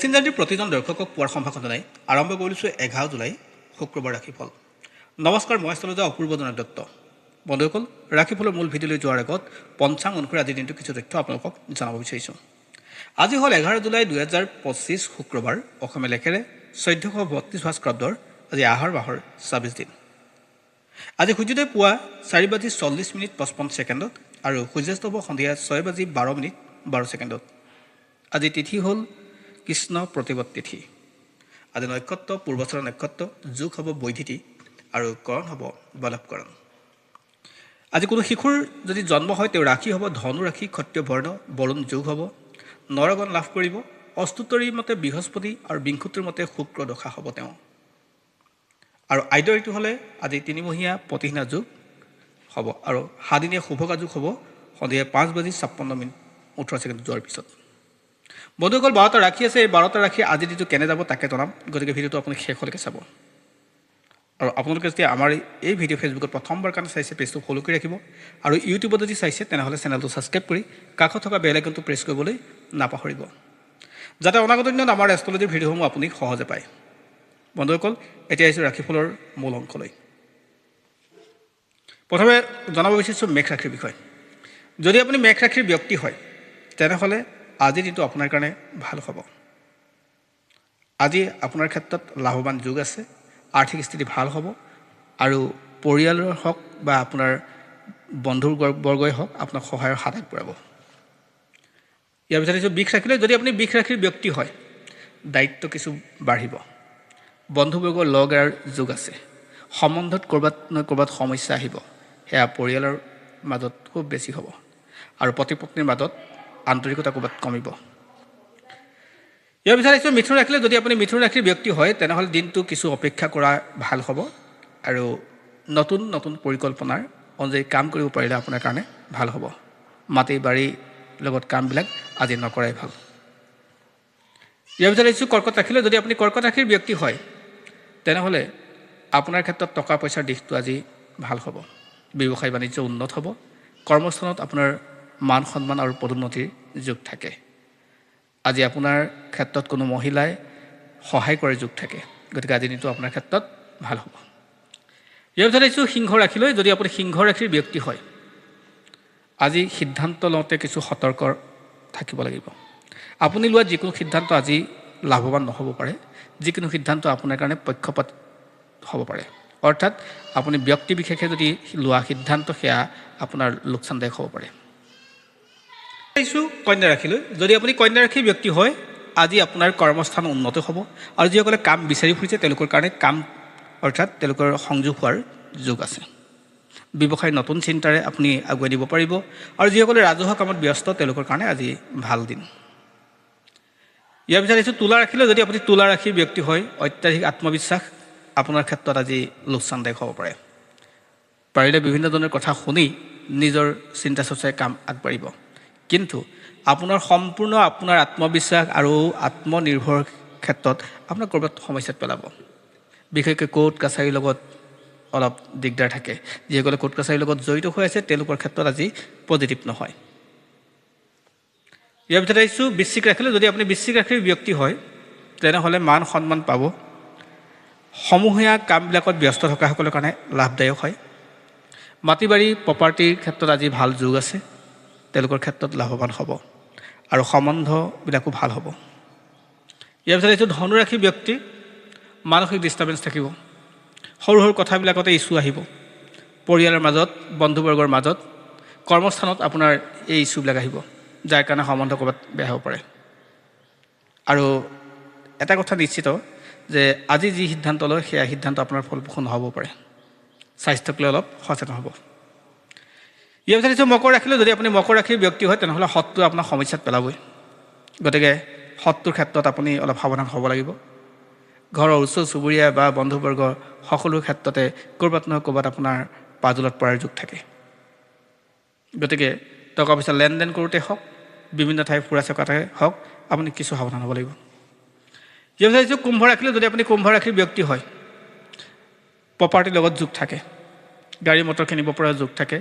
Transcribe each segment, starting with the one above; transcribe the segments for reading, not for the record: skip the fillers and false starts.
চিন্তাটিৰ প্ৰতিজন দৰ্শকক পোৱাৰ সম্ভাৱনা নাই। আৰম্ভ কৰিছোঁ 11 জুলাই শুক্ৰবাৰ ৰাশিফল। নমস্কাৰ, মই স্থলজা অপূৰ্ব জনাক দত্ত। বন্ধুসকল, ৰাশিফলৰ মূল ভিডিঅ'লৈ যোৱাৰ আগত পঞ্চাং অনুসৰি আজিৰ দিনটো কিছু তথ্য আপোনালোকক জনাব বিচাৰিছোঁ। আজি হ'ল 11 জুলাই 2025 শুক্ৰবাৰ। অসমীয়া লেখেৰে 1432 ভাস্কৰাব্দৰ আজি আহাৰ মাহৰ 26 দিন। আজি সূৰ্যোদয় পুৱা 4:40:55 আৰু সূৰ্যাস্ত হ'ব সন্ধিয়া 6:12:12। আজি তিথি হ'ল কৃষ্ণ প্ৰতিপদ তিথি। আজি নক্ষত্ৰ পূৰ্বচৰা নক্ষত্ৰ, যোগ হ'ব বৈধিতি আৰু কৰণ হ'ব বলৱকৰণ। আজি কোনো শিশুৰ যদি জন্ম হয় তেওঁৰ ৰাশি হ'ব ধনু ৰাশি, ক্ষত্ৰিয় বৰ্ণ, বৰুণ যোগ হ'ব, নৰগণ লাভ কৰিব। অস্তুতৰীৰ মতে বৃহস্পতি আৰু বিংশুতিৰ মতে শুক্ৰ দশা হ'ব তেওঁ। আৰু আদ্য ঋতু হ'লে আজি তিনিমহীয়া প্ৰতিহীনা যোগ হ'ব আৰু সাদিনীয়া শুভকা যোগ হ'ব সন্ধিয়া 5:56:18 যোৱাৰ পিছত। বন্ধুসকল, 12টা ৰাশি আছে। এই 12টা ৰাশি আজি যিটো কেনে যাব তাকে জনাম, গতিকে ভিডিঅ'টো আপুনি শেষলৈকে চাব। আৰু আপোনালোকে যেতিয়া আমাৰ এই ভিডিঅ' ফেচবুকত প্ৰথমবাৰ কাৰণে চাইছে, পেজটো ফ'ল' কৰি ৰাখিব। আৰু ইউটিউবত যদি চাইছে তেনেহ'লে চেনেলটো ছাবস্ক্ৰাইব কৰি কাষত থকা বেল আইকনটো প্ৰেছ কৰিবলৈ নাপাহৰিব, যাতে অনাগত দিনত আমাৰ এষ্ট্ৰলজিৰ ভিডিঅ'সমূহ আপুনি সহজে পায়। বন্ধুসকল, এতিয়া আহিছোঁ ৰাশিফলৰ মূল অংশলৈ। প্ৰথমে জনাব বিচাৰিছোঁ মেঘ ৰাশিৰ বিষয়ে। যদি আপুনি মেঘ ৰাশিৰ ব্যক্তি হয় তেনেহ'লে আজিৰ দিনটো আপোনাৰ কাৰণে ভাল হ'ব। আজি আপোনাৰ ক্ষেত্ৰত লাভৱান যোগ আছে, আৰ্থিক স্থিতি ভাল হ'ব আৰু পৰিয়ালৰ হওক বা আপোনাৰ বন্ধুবৰ্গই হওক আপোনাক সহায়ৰ হাত আগবঢ়াব। ইয়াৰ পিছত আহিছোঁ বৃষ ৰাশিলৈ। যদি আপুনি বৃষ ৰাশিৰ ব্যক্তি হয়, দায়িত্ব কিছু বাঢ়িব, বন্ধুবৰ্গৰ লগ এৰাৰ যোগ আছে, সম্বন্ধত ক'ৰবাত নহয় ক'ৰবাত সমস্যা আহিব, সেয়া পৰিয়ালৰ মাজত খুব বেছি হ'ব আৰু পতি পত্নীৰ মাজত আন্তৰিকতা ক'ৰবাত কমিব। ইয়াৰ পিছত আহিছোঁ মিথুন ৰাশিলৈ। যদি আপুনি মিথুন ৰাশিৰ ব্যক্তি হয় তেনেহ'লে দিনটো কিছু অপেক্ষা কৰা ভাল হ'ব আৰু নতুন নতুন পৰিকল্পনাৰ অনুযায়ী কাম কৰিব পাৰিলে আপোনাৰ কাৰণে ভাল হ'ব। মাটি বাৰীৰ লগত কামবিলাক আজি নকৰাই ভাল। ইয়াৰ পিছত আহিছোঁ কৰ্কট ৰাশিলৈ। যদি আপুনি কৰ্কট ৰাশিৰ ব্যক্তি হয় তেনেহ'লে আপোনাৰ ক্ষেত্ৰত টকা পইচাৰ দিশটো আজি ভাল হ'ব, ব্যৱসায় বাণিজ্য উন্নত হ'ব, কৰ্মস্থানত আপোনাৰ মান সন্মান আৰু পদোন্নতিৰ যোগ থাকে। আজি আপোনাৰ ক্ষেত্ৰত কোনো মহিলাই সহায় কৰাৰ যোগ থাকে, গতিকে আজি দিনটো আপোনাৰ ক্ষেত্ৰত ভাল হ'ব। ইয়াৰ পিছত আহিছোঁ সিংহ ৰাশিলৈ। যদি আপুনি সিংহ ৰাশিৰ ব্যক্তি হয়, আজি সিদ্ধান্ত লওঁতে কিছু সতৰ্ক থাকিব লাগিব। আপুনি লোৱা যিকোনো সিদ্ধান্ত আজি লাভৱান নহ'ব পাৰে, যিকোনো সিদ্ধান্ত আপোনাৰ কাৰণে পক্ষপাত হ'ব পাৰে। অৰ্থাৎ আপুনি ব্যক্তি বিশেষে যদি লোৱা সিদ্ধান্ত সেয়া আপোনাৰ লোকচানদায়ক হ'ব পাৰে। আহিছোঁ কন্যা ৰাশিলৈ। যদি আপুনি কন্যা ৰাশিৰ ব্যক্তি হয়, আজি আপোনাৰ কৰ্মস্থান উন্নত হ'ব আৰু যিসকলে কাম বিচাৰি ফুৰিছে তেওঁলোকৰ কাৰণে কাম অৰ্থাৎ তেওঁলোকৰ সংযোগ হোৱাৰ যোগ আছে। ব্যৱসায় নতুন চিন্তাৰে আপুনি আগুৱাই দিব পাৰিব আৰু যিসকলে ৰাজহুৱা কামত ব্যস্ত তেওঁলোকৰ কাৰণে আজি ভাল দিন। ইয়াৰ পিছত আহিছোঁ তুলা ৰাশিলৈ। যদি আপুনি তুলা ৰাশিৰ ব্যক্তি হয়, অত্যাধিক আত্মবিশ্বাস আপোনাৰ ক্ষেত্ৰত আজি লোকচানদায়ক হ'ব পাৰে। পাৰিলে বিভিন্নজনৰ কথা শুনি নিজৰ চিন্তা চৰ্চাই কাম আগবাঢ়িব, কিন্তু আপোনাৰ সম্পূৰ্ণ আপোনাৰ আত্মবিশ্বাস আৰু আত্মনিৰ্ভৰ ক্ষেত্ৰত আপোনাৰ ক'ৰবাত সমস্যাত পেলাব। বিশেষকৈ কোৰ্ট কাছাৰীৰ লগত অলপ দিগদাৰ থাকে। যিসকলে কোৰ্ট কাছাৰীৰ লগত জড়িত হৈ আছে তেওঁলোকৰ ক্ষেত্ৰত আজি পজিটিভ নহয়। ইয়াৰ ভিতৰত আহিছোঁ বৃশ্চিক ৰাশিলৈ। যদি আপুনি বৃশ্চিক ৰাশিৰ ব্যক্তি হয় তেনেহ'লে মান সন্মান পাব, সমূহীয়া কামবিলাকত ব্যস্ত থকাসকলৰ কাৰণে লাভদায়ক হয়। মাটি বাৰী প্ৰপাৰ্টিৰ ক্ষেত্ৰত আজি ভাল যোগ আছে, তেওঁলোকৰ ক্ষেত্ৰত লাভৱান হ'ব আৰু সম্বন্ধবিলাকো ভাল হ'ব। ইয়াৰ পিছত এইটো ধনুৰাশিৰ ব্যক্তি, মানসিক ডিষ্টাৰ্বেঞ্চ থাকিব, সৰু সৰু কথাবিলাকতে ইছ্যু আহিব, পৰিয়ালৰ মাজত বন্ধুবৰ্গৰ মাজত কৰ্মস্থানত আপোনাৰ এই ইছ্যুবিলাক আহিব, যাৰ কাৰণে সম্বন্ধ ক'ৰবাত বেয়া হ'ব পাৰে। আৰু এটা কথা নিশ্চিত যে আজি যি সিদ্ধান্ত লয় সেয়া সিদ্ধান্ত আপোনাৰ ফলপ্ৰসূ নহ'ব পাৰে, স্বাস্থ্যক লৈ অলপ সচেতন হ'ব। ইয়াৰ পিছত মকৰ ৰাশিলৈ। যদি আপুনি মকৰ ৰাশিৰ ব্যক্তি হয় তেনেহ'লে শত্ৰুৱে আপোনাক সমস্যাত পেলাবই, গতিকে শত্ৰুৰ ক্ষেত্ৰত আপুনি অলপ সাৱধান হ'ব লাগিব। ঘৰৰ ওচৰ চুবুৰীয়া বা বন্ধুবৰ্গ সকলো ক্ষেত্ৰতে ক'ৰবাত নহয় ক'ৰবাত আপোনাৰ পাজোলত পৰাৰ যোগ থাকে, গতিকে টকা পইচা লেনদেন কৰোঁতে হওক, বিভিন্ন ঠাই ফুৰা চকাতে হওক, আপুনি কিছু সাৱধান হ'ব লাগিব। ইয়াৰ পিছত কুম্ভ ৰাশিলৈ। যদি আপুনি কুম্ভ ৰাশিৰ ব্যক্তি হয়, প্ৰপাৰ্টিৰ লগত যোগ থাকে, গাড়ী মটৰ কিনিব পৰা যোগ থাকে,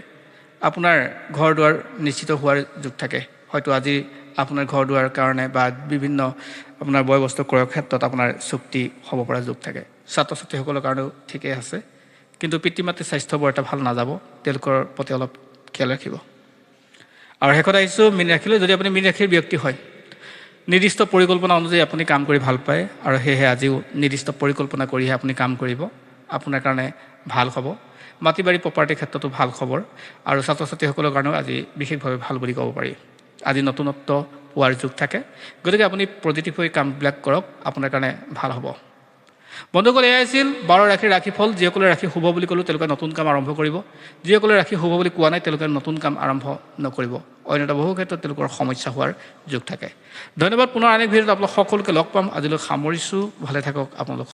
আপোনাৰ ঘৰ দুৱাৰ নিশ্চিত হোৱাৰ যোগ থাকে। হয়তো আজি আপোনাৰ ঘৰ দুৱাৰ কাৰণে বা বিভিন্ন আপোনাৰ বয় বস্তু ক্ৰয়ৰ ক্ষেত্ৰত আপোনাৰ চুক্তি হ'ব পৰা যোগ থাকে ছাত্ৰ ছাত্ৰীসকলৰ কাৰণেও ঠিকেই আছে কিন্তু পিতৃ মাতৃৰ স্বাস্থ্য বৰ এটা ভাল নাযাব তেওঁলোকৰ প্ৰতি অলপ খেয়াল ৰাখিব আৰু শেষত আহিছোঁ মীন ৰাশিলৈ যদি আপুনি মীন ৰাশিৰ ব্যক্তি হয় নিৰ্দিষ্ট পৰিকল্পনা অনুযায়ী আপুনি কাম কৰি ভাল পায় আৰু সেয়েহে আজিও নিৰ্দিষ্ট পৰিকল্পনা কৰিহে আপুনি কাম কৰিব আপোনাৰ কাৰণে ভাল হ'ব মাটি বাৰী প্ৰপাৰ্টিৰ ক্ষেত্ৰতো ভাল খবৰ আৰু ছাত্ৰ ছাত্ৰীসকলৰ কাৰণেও আজি বিশেষভাৱে ভাল বুলি ক'ব পাৰি আজি নতুনত্ব পোৱাৰ যোগ থাকে গতিকে আপুনি পজিটিভ হৈ কামবিলাক কৰক আপোনাৰ কাৰণে ভাল হ'ব বন্ধুসকল এয়াই আছিল 12 ৰাশিৰ ৰাশিফল যিসকলে ৰাশি শুভ বুলি ক'লোঁ তেওঁলোকে নতুন কাম আৰম্ভ কৰিব যিসকলে ৰাশি শুভ বুলি কোৱা নাই তেওঁলোকে নতুন কাম আৰম্ভ নকৰিব অন্যথা বহু ক্ষেত্ৰত তেওঁলোকৰ সমস্যা হোৱাৰ যোগ থাকে ধন্যবাদ পুনৰ আন এক ভিডিঅ'ত আপোনালোক সকলোকে লগ পাম আজিলৈ সামৰিছোঁ ভালে থাকক আপোনালোক